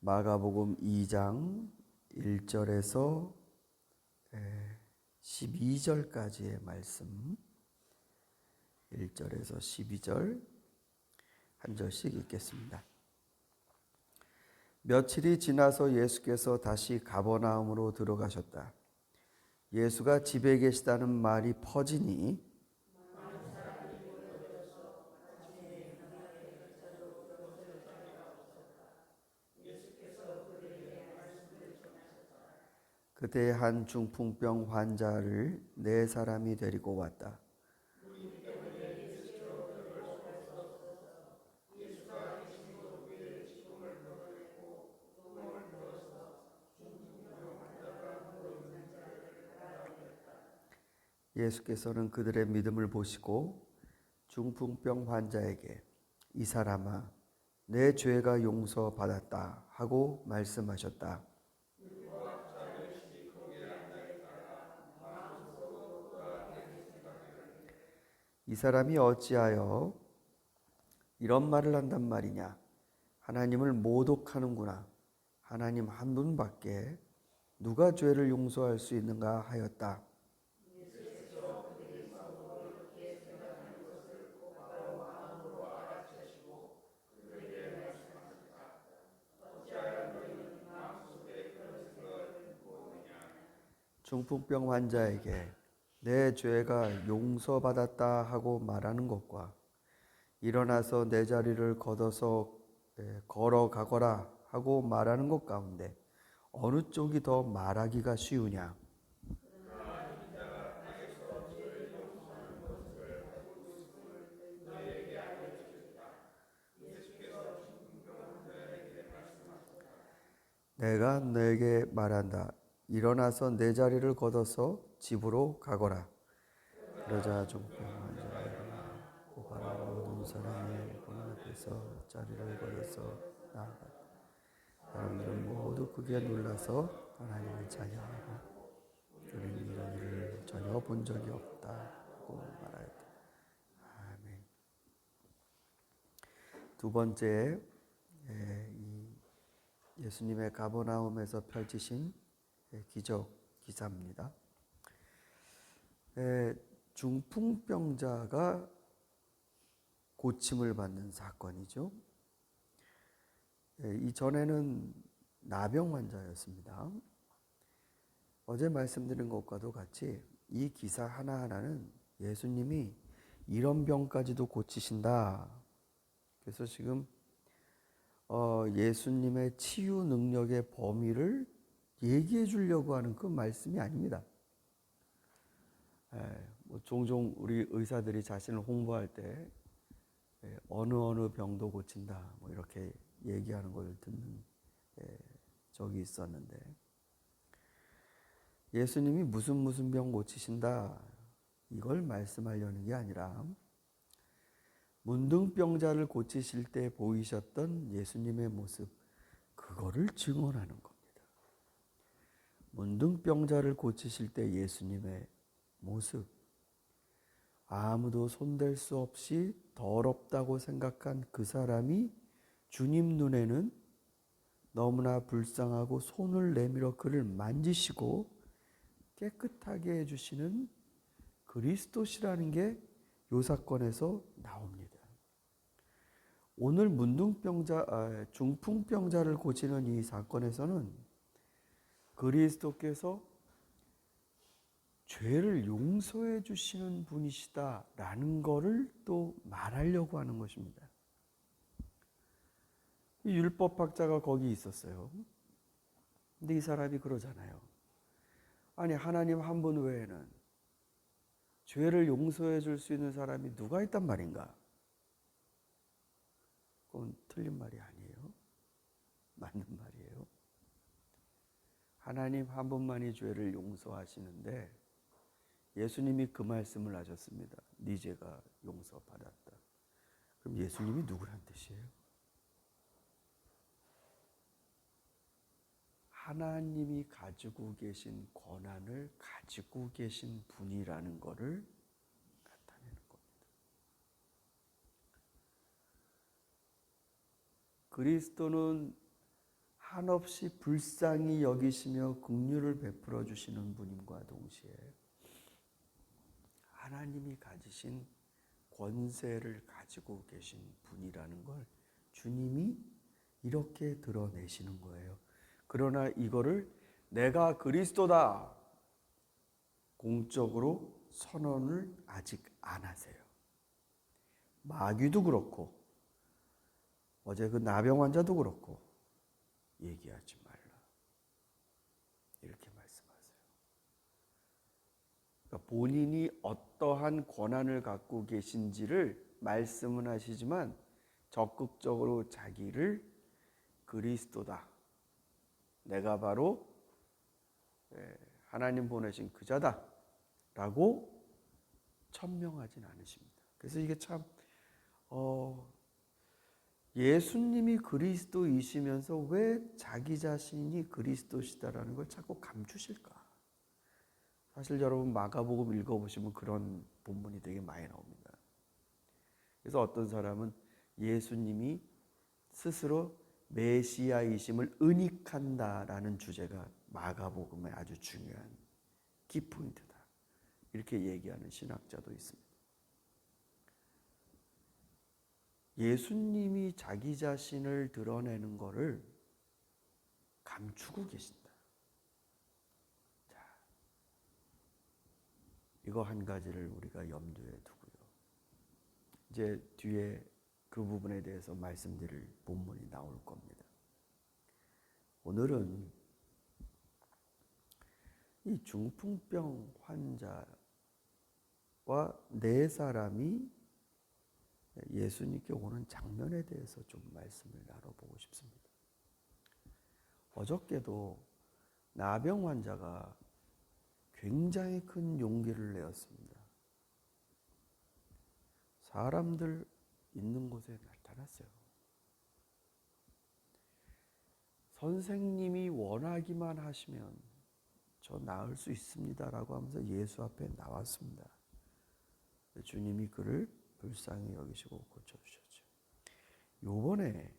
마가복음 2장 1절에서 12절까지의 말씀, 1절에서 12절 한 절씩 읽겠습니다. 며칠이 지나서 예수께서 다시 가버나움으로 들어가셨다. 예수가 집에 계시다는 말이 퍼지니 그때 한 중풍병 환자를 4사람이 데리고 왔다. 예수께서는 그들의 믿음을 보시고 중풍병 환자에게 이 사람아, 내 죄가 용서받았다 하고 말씀하셨다. 이 사람이 어찌하여 이런 말을 한단 말이냐? 하나님을 모독하는구나. 하나님 한 분밖에 누가 죄를 용서할 수 있는가 하였다. 중풍병 환자에게 내 죄가 용서받았다 하고 말하는 것과 일어나서 내 자리를 걷어서 걸어가거라 하고 말하는 것 가운데 어느 쪽이 더 말하기가 쉬우냐? 내가 너에게 말한다. 일어나서 내 자리를 걷어서 집으로 가거라. 그러자 중풍 환자가 일어나 고발하고 모든 사람이 보는 앞에서 자리를 걷어서 나아갔다. 사람들은 모두 크게 놀라서 하나님을 찬양하고 그는 이런 일을 전혀 본 적이 없다고 말하였다. 아멘. 두 번째, 예수님의 가버나움에서 펼치신 기적 기사입니다. 중풍병자가 고침을 받는 사건이죠. 이전에는 나병 환자였습니다. 어제 말씀드린 것과도 같이 이 기사 하나하나는 예수님이 이런 병까지도 고치신다. 그래서 지금 예수님의 치유 능력의 범위를 얘기해 주려고 하는 그 말씀이 아닙니다. 종종 우리 의사들이 자신을 홍보할 때 어느 병도 고친다 뭐 이렇게 얘기하는 걸 듣는 적이 있었는데 예수님이 무슨 병 고치신다 이걸 말씀하려는 게 아니라 문둥병자를 고치실 때 보이셨던 예수님의 모습 그거를 증언하는 겁니다. 문둥병자를 고치실 때 예수님의 모습 아무도 손댈 수 없이 더럽다고 생각한 그 사람이 주님 눈에는 너무나 불쌍하고 손을 내밀어 그를 만지시고 깨끗하게 해주시는 그리스도시라는 게 이 사건에서 나옵니다. 오늘 중풍병자를 고치는 이 사건에서는 그리스도께서 죄를 용서해 주시는 분이시다라는 것을 또 말하려고 하는 것입니다. 이 율법학자가 거기 있었어요. 근데 이 사람이 그러잖아요. 아니 하나님 한 분 외에는 죄를 용서해 줄 수 있는 사람이 누가 있단 말인가? 그건 틀린 말이 아니에요. 맞는 말이에요. 하나님 한 분만이 죄를 용서하시는데 예수님이 그 말씀을 하셨습니다. 네 죄가 용서받았다. 그럼 예수님이 누구란 뜻이에요? 하나님이 가지고 계신 권한을 가지고 계신 분이라는 것을 나타내는 겁니다. 그리스도는 한없이 불쌍히 여기시며 긍휼을 베풀어 주시는 분임과 동시에 하나님이 가지신 권세를 가지고 계신 분이라는 걸 주님이 이렇게 드러내시는 거예요. 그러나 이거를 내가 그리스도다 공적으로 선언을 아직 안 하세요. 마귀도 그렇고 어제 그 나병 환자도 그렇고 얘기하지 말라 이렇게 말씀하세요. 그러니까 본인이 어떠한 권한을 갖고 계신지를 말씀은 하시지만 적극적으로 자기를 그리스도다, 내가 바로 하나님 보내신 그자다 라고 천명하진 않으십니다. 그래서 이게 참 예수님이 그리스도이시면서 왜 자기 자신이 그리스도시다라는 걸 자꾸 감추실까? 사실 여러분 마가복음 읽어보시면 그런 본문이 되게 많이 나옵니다. 그래서 어떤 사람은 예수님이 스스로 메시아이심을 은닉한다라는 주제가 마가복음의 아주 중요한 키포인트다, 이렇게 얘기하는 신학자도 있습니다. 예수님이 자기 자신을 드러내는 것을 감추고 계신다. 자, 이거 한 가지를 우리가 염두에 두고요. 이제 뒤에 그 부분에 대해서 말씀드릴 본문이 나올 겁니다. 오늘은 이 중풍병 환자와 네 사람이 예수님께 오는 장면에 대해서 좀 말씀을 나눠보고 싶습니다. 어저께도 나병 환자가 굉장히 큰 용기를 내었습니다. 사람들 있는 곳에 나타났어요. 선생님이 원하기만 하시면 저 나을 수 있습니다 라고 하면서 예수 앞에 나왔습니다. 주님이 그를 불쌍히 여기시고 고쳐주셨죠. 요번에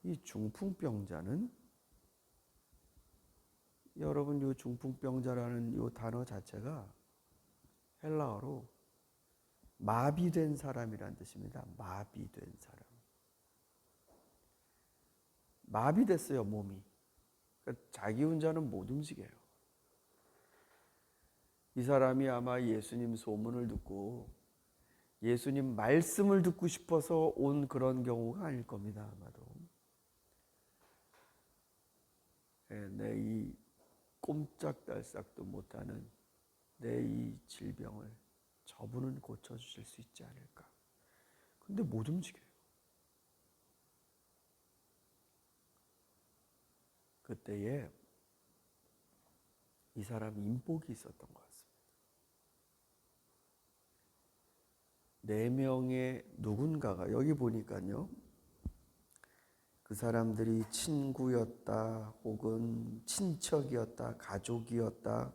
이 중풍병자는, 여러분 이 중풍병자라는 이 단어 자체가 헬라어로 마비된 사람이란 뜻입니다. 마비된 사람. 마비됐어요, 몸이. 그러니까 자기 혼자는 못 움직여요. 이 사람이 아마 예수님 소문을 듣고 예수님 말씀을 듣고 싶어서 온 그런 경우가 아닐 겁니다, 아마도. 내 이 꼼짝달싹도 못하는 내 이 질병을 저분은 고쳐주실 수 있지 않을까. 근데 못 움직여요. 그때에 이 사람 인복이 있었던 것 같습니다. 4명의 누군가가, 여기 보니까요, 그 사람들이 친구였다, 혹은 친척이었다, 가족이었다,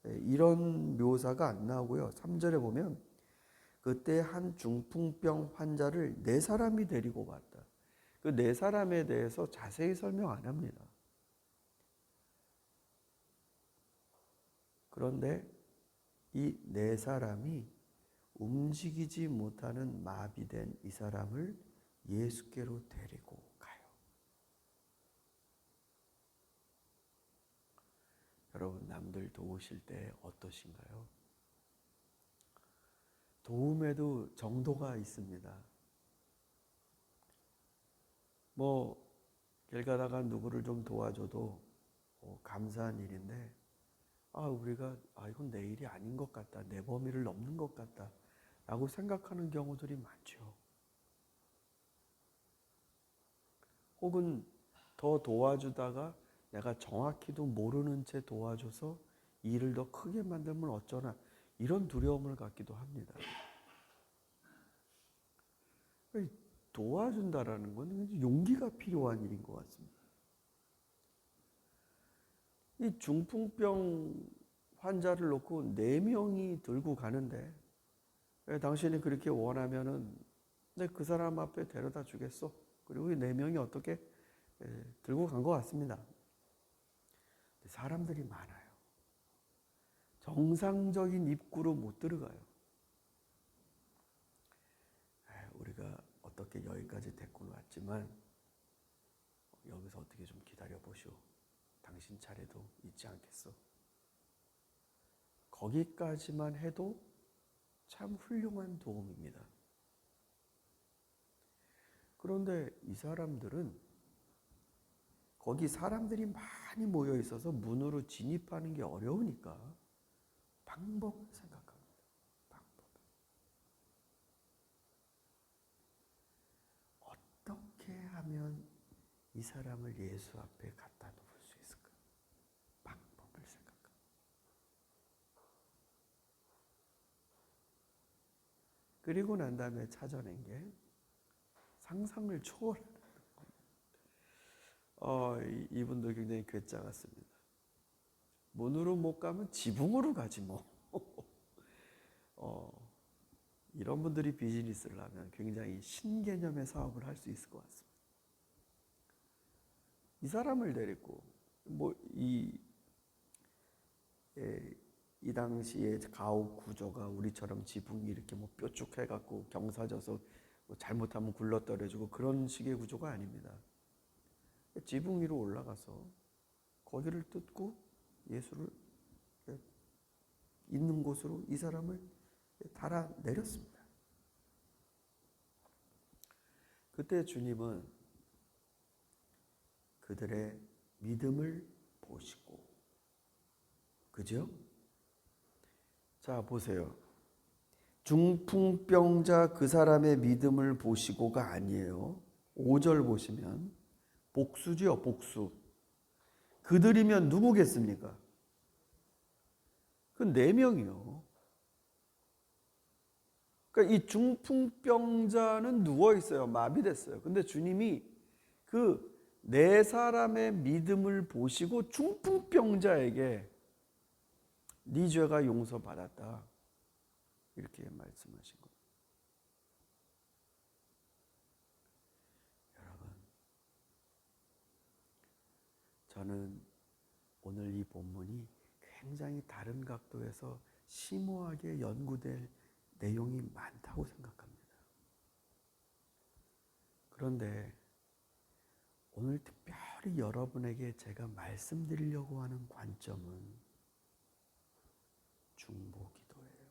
이런 묘사가 안 나오고요. 3절에 보면 그때 한 중풍병 환자를 4사람이 데리고 왔다. 그 4사람에 대해서 자세히 설명 안 합니다. 그런데 이 4사람이 움직이지 못하는 마비된 이 사람을 예수께로 데리고 가요. 여러분, 남들 도우실 때 어떠신가요? 도움에도 정도가 있습니다. 길 가다가 누구를 좀 도와줘도 감사한 일인데, 우리가 이건 내 일이 아닌 것 같다, 내 범위를 넘는 것 같다 라고 생각하는 경우들이 많죠. 혹은 더 도와주다가 내가 정확히도 모르는 채 도와줘서 일을 더 크게 만들면 어쩌나, 이런 두려움을 갖기도 합니다. 도와준다라는 건 용기가 필요한 일인 것 같습니다. 이 중풍병 환자를 놓고 4명이 들고 가는데, 당신이 그렇게 원하면은 그 사람 앞에 데려다 주겠어. 그리고 이 4명이 어떻게 들고 간 것 같습니다. 사람들이 많아요. 정상적인 입구로 못 들어가요. 우리가 어떻게 여기까지 데리고 왔지만 여기서 어떻게 좀 기다려 보시오. 당신 차례도 있지 않겠어. 거기까지만 해도 참 훌륭한 도움입니다. 그런데 이 사람들은 거기 사람들이 많이 모여 있어서 문으로 진입하는 게 어려우니까 방법을 생각합니다. 방법. 어떻게 하면 이 사람을 예수 앞에 갖다 놓을 수 있을까? 방법을 생각합니다. 그리고 난 다음에 찾아낸 게 상상을 초월하는 이분도 굉장히 괴짜 같습니다. 문으로 못 가면 지붕으로 가지 뭐. 이런 분들이 비즈니스를 하면 굉장히 신개념의 사업을 할 수 있을 것 같습니다. 이 사람을 데리고 이 당시에 가옥 구조가 우리처럼 지붕이 이렇게 뾰족해갖고 경사져서 잘못하면 굴러떨어지고 그런 식의 구조가 아닙니다. 지붕 위로 올라가서 거기를 뜯고 예수를 있는 곳으로 이 사람을 달아 내렸습니다. 그때 주님은 그들의 믿음을 보시고, 그죠? 자, 보세요. 중풍병자 그 사람의 믿음을 보시고가 아니에요. 5절 보시면 복수죠, 복수. 그들이면 누구겠습니까? 그 4명이요. 그러니까 이 중풍병자는 누워 있어요. 마비됐어요. 근데 주님이 그 4사람의 믿음을 보시고 중풍병자에게 네 죄가 용서받았다. 이렇게 말씀하신 겁니다. 여러분, 저는 오늘 이 본문이 굉장히 다른 각도에서 심오하게 연구될 내용이 많다고 생각합니다. 그런데 오늘 특별히 여러분에게 제가 말씀드리려고 하는 관점은 중보기도예요.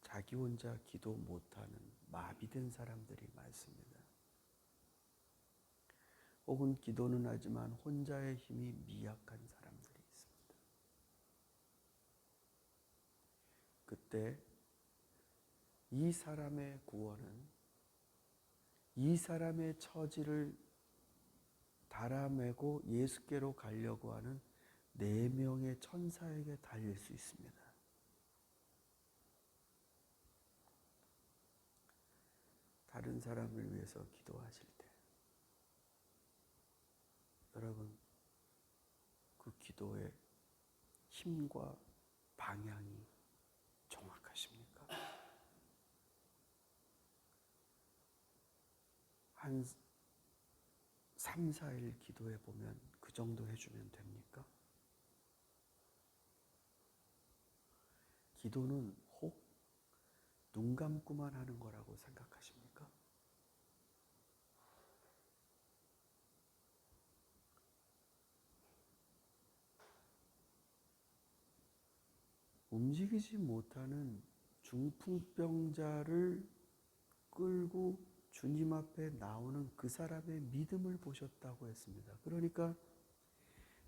자기 혼자 기도 못하는 마비된 사람들이 많습니다. 혹은 기도는 하지만 혼자의 힘이 미약한 사람들이 있습니다. 그때 이 사람의 구원은 이 사람의 처지를 달아매고 예수께로 가려고 하는 4명의 천사에게 달릴 수 있습니다. 다른 사람을 위해서 기도하실 때 여러분, 그 기도의 힘과 방향이 정확하십니까? 한 3, 4일 기도해 보면 그 정도 해주면 됩니까? 기도는 혹 눈 감고만 하는 거라고 생각하십니까? 움직이지 못하는 중풍병자를 끌고 주님 앞에 나오는 그 사람의 믿음을 보셨다고 했습니다. 그러니까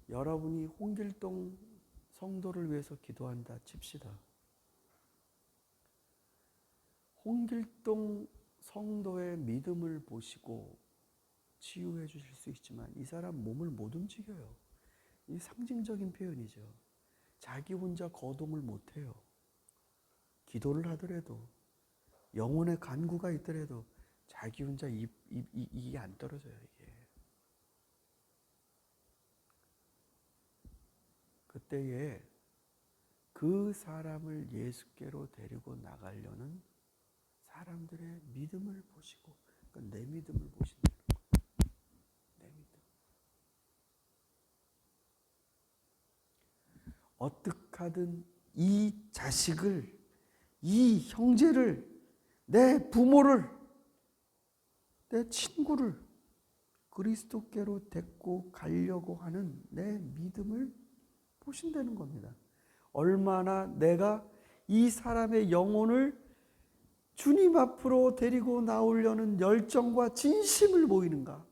여러분이 홍길동 성도를 위해서 기도한다 칩시다. 홍길동 성도의 믿음을 보시고 치유해 주실 수 있지만 이 사람 몸을 못 움직여요. 이 상징적인 표현이죠. 자기 혼자 거동을 못해요. 기도를 하더라도 영혼의 간구가 있더라도 자기 혼자 이게 안 떨어져요. 이게. 그때에 그 사람을 예수께로 데리고 나가려는 사람들의 믿음을 보시고, 그러니까 내 믿음을 보신다는 거예요. 내 믿음. 어떻게 하든 이 자식을, 이 형제를, 내 부모를, 내 친구를 그리스도께로 데리고 가려고 하는 내 믿음을 보신다는 겁니다. 얼마나 내가 이 사람의 영혼을 주님 앞으로 데리고 나오려는 열정과 진심을 보이는가.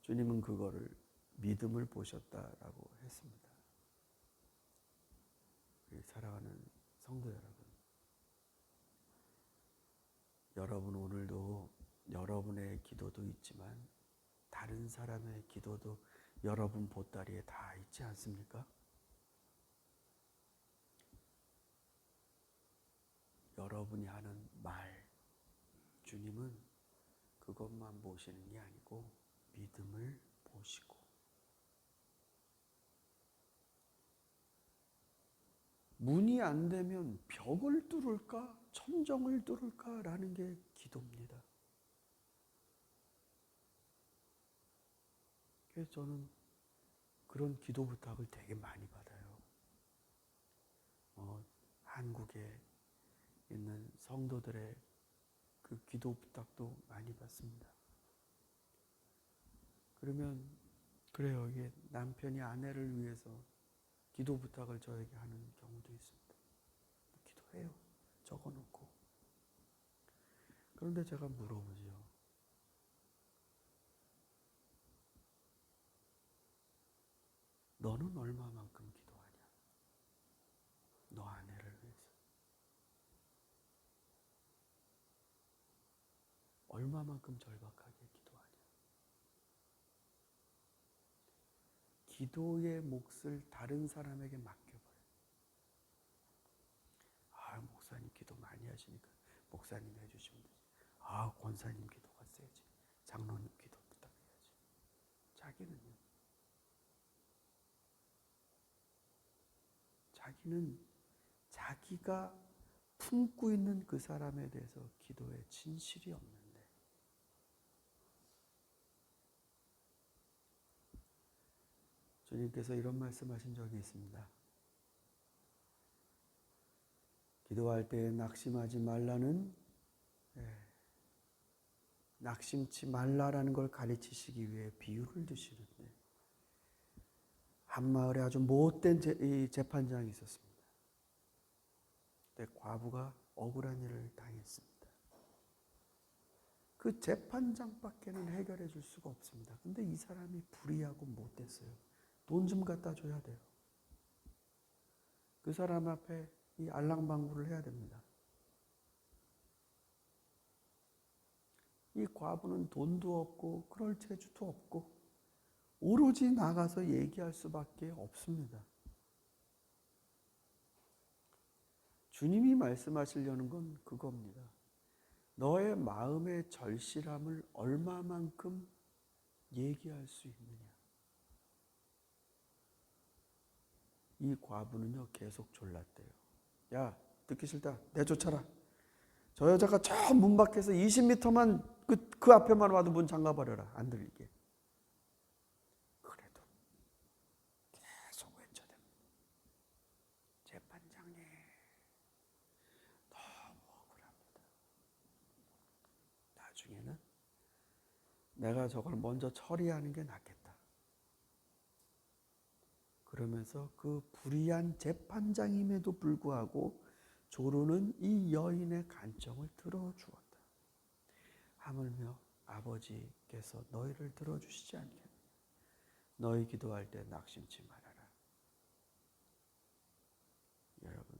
주님은 그거를 믿음을 보셨다라고 했습니다. 사랑하는 성도 여러분, 여러분 오늘도 여러분의 기도도 있지만 다른 사람의 기도도 여러분 보따리에 다 있지 않습니까? 여러분이 하는 말, 주님은 그것만 보시는 게 아니고 믿음을 보시고, 문이 안 되면 벽을 뚫을까 천정을 뚫을까라는 게 기도입니다. 그래서 저는 그런 기도 부탁을 되게 많이 받아요. 한국에 있는 성도들의 그 기도 부탁도 많이 받습니다. 그러면 그래요, 이게 남편이 아내를 위해서 기도 부탁을 저에게 하는 경우도 있습니다. 기도해요, 적어놓고. 그런데 제가 물어보죠. 너는 얼마만큼 기도하냐? 너 아내를 위해서. 얼마만큼 절박하게 기도하냐? 기도의 몫을 다른 사람에게 맡겨버려요. 목사님 기도 많이 하시니까 목사님 해주시면 되지. 권사님 기도가 세지. 장로님 기도 부탁해야지. 자기는요? 자기는 자기가 품고 있는 그 사람에 대해서 기도에 진실이 없는데, 주님께서 이런 말씀하신 적이 있습니다. 기도할 때 낙심하지 말라는, 낙심치 말라라는 걸 가르치시기 위해 비유를 드시는데, 한 마을에 아주 못된 재판장이 있었습니다. 그때 과부가 억울한 일을 당했습니다. 그 재판장밖에는 해결해 줄 수가 없습니다. 근데 이 사람이 불의하고 못됐어요. 돈 좀 갖다 줘야 돼요. 그 사람 앞에 이 알랑방구를 해야 됩니다. 이 과부는 돈도 없고 그럴 재주도 없고 오로지 나가서 얘기할 수밖에 없습니다. 주님이 말씀하시려는 건 그겁니다. 너의 마음의 절실함을 얼마만큼 얘기할 수 있느냐. 이 과부는요, 계속 졸랐대요. 야, 듣기 싫다. 내쫓아라. 저 여자가 저 문 밖에서 20m만 그 앞에만 와도 문 잠가버려라. 안 들리게. 그래도 계속 외쳐댑니다. 재판장님, 너무 억울합니다. 나중에는 내가 저걸 먼저 처리하는 게 낫겠다. 그러면서 그 불의한 재판장임에도 불구하고 조르는 이 여인의 간청을 들어주었다. 하물며 아버지께서 너희를 들어주시지 않겠느냐. 너희 기도할 때 낙심치 말아라. 여러분,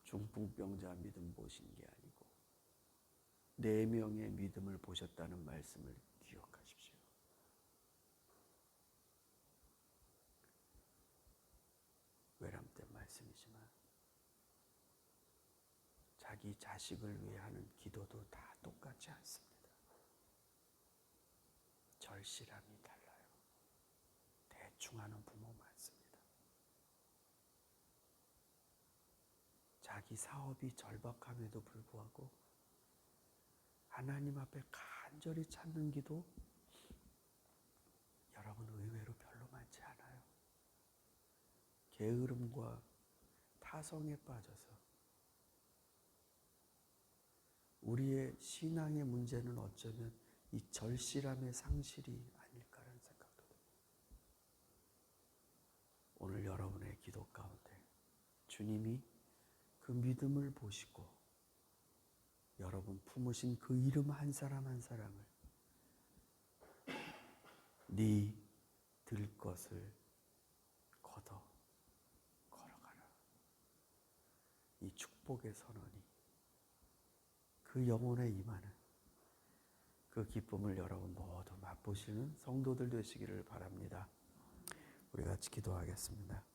중풍병자 믿음 보신 게 아니고 4명의 믿음을 보셨다는 말씀을 기억하십시오. 외람 때 말씀이지만 자기 자식을 위해 하는 기도도 다 똑같지 않습니다. 절실함이 달라요. 대충 하는 부모 많습니다. 자기 사업이 절박함에도 불구하고 하나님 앞에 간절히 찾는 기도, 여러분 의외로 별로 많지 않아요. 게으름과 타성에 빠져서 우리의 신앙의 문제는 어쩌면 이 절실함의 상실이 아닐까라는 생각도 듭니다. 오늘 여러분의 기도 가운데 주님이 그 믿음을 보시고 여러분 품으신 그 이름 한 사람 한 사람을 네 들 것을 걷어 걸어가라. 이 축복의 선언이 그 영혼에 임하는 그 기쁨을 여러분 모두 맛보시는 성도들 되시기를 바랍니다. 우리 같이 기도하겠습니다.